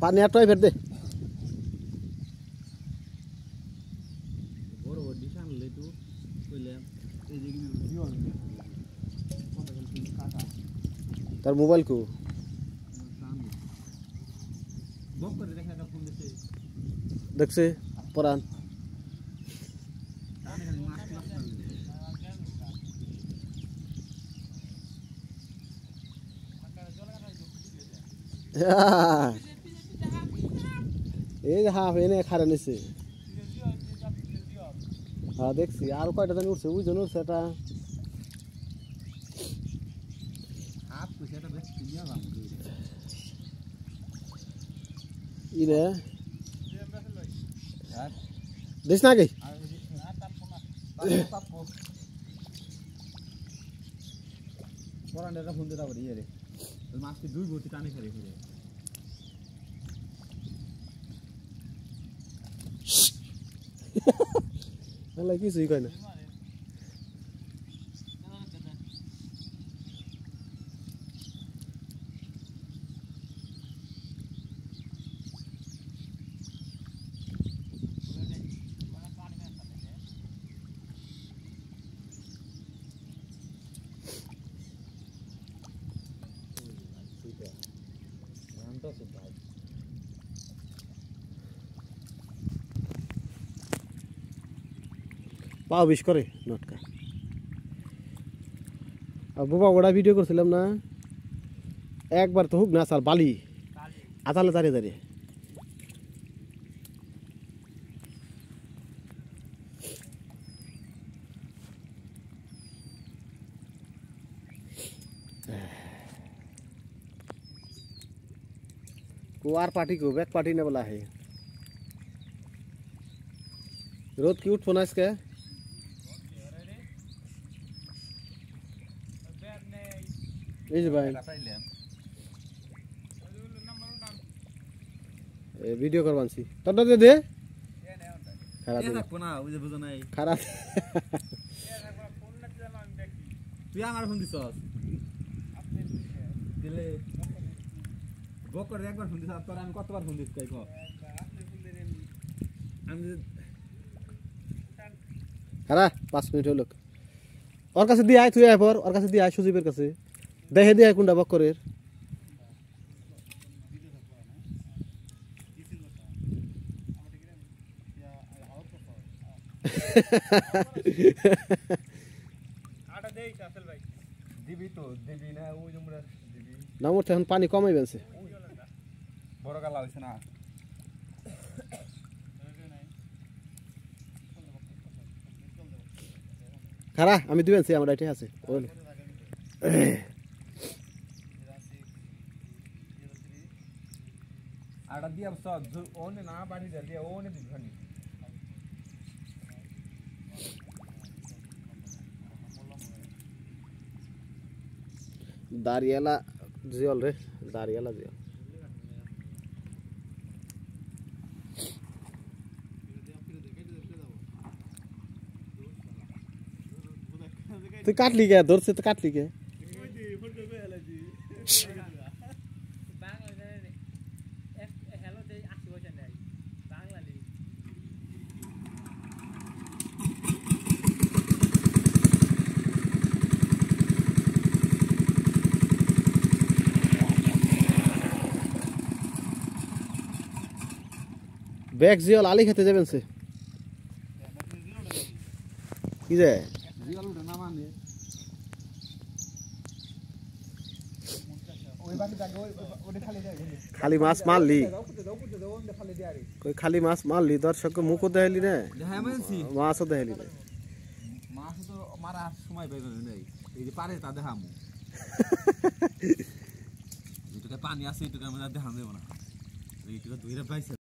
পানি আর টয় ফের দে বড় বড় ডিশ আনলে তো কইলাম এই যে কি ভিউ আনবে তার মোবাইল কো বক করে দেখা একটা ফোন দিছে দেখছে পরান কানে খালি মাছ ক্লাস করে এই যে হাফ এনে খারে নিছে হ্যাঁ দেখছি আর কয়টা জানি উঠছে ওই জন্য উঠছে এটা হাফ কইছে এটা বেশ ক্লিয়ার লাম ইরে হ্যাঁ দেখ না কি পরান্ডাটা ফোন দিতে পারি রে মাছটি দুই ভর্তি টানে ফেলে ফিরে আল্লাহ কিছুই কয় না পাও বিশ করে নটকা আর বাবা ওটা ভিডিও করছিলাম না একবার তো হুক না স্যার বালি আতালে দাঁড়িয়ে দাঁড়িয়ে कुआर पार्टी को बैक पार्टी ने बोला है रोज की उठ फोना इसके इस भाई वीडियो करवान सी तब दे दे खराब ये থাকবো না ওই যে বুঝো নাই खराब তুই আমার ফোন দিছস দিলে বক করে একবার ফোন দিছ তোর আমি কতবার ফোন দিছ কই কো আমি खरा 5 मिनट হলো ওর কাছে দিয়ে আয় তুই আয় পর ওর কাছে দিয়ে আয় সুজীবের কাছে দেখে দিয়ে কোনটা বক করে আটা দেই আসল ভাই দিবি তো দিবি না ওই আমরা দিবি না মোর এখন পানি কমই গেছে বড় গালা হইছে না खरा আমি দিবেন সে আমার এটাই আছে বলে আটা দিয়া সব ওনে না বাড়ি দিয়া ওনে দিবি খানি দারিয়ালা জিওল রে দারিয়ালা জিওল তুই কাটলি কে ধরছে তো কাটলি কে ব্যাগ জিওল আলি খেতে যাবেন সে কি যায় জিয়াল উঠে না মানে ওই বাকি জায়গা ওটা খালি দেয় খালি মাছ মারলি খালি দেয় আরে কই খালি মাছ মারলি দর্শককে মুখও দেখাইলি না দেখাই মানছি মাছও দেখাইলি না মাছ তো মারা সময় পাইবে না এই যে পারে তা দেখামু যেটুকু পানি আছে এটুকু আমরা দেখাম দেব না এইটুকু ধুইরা পাইছে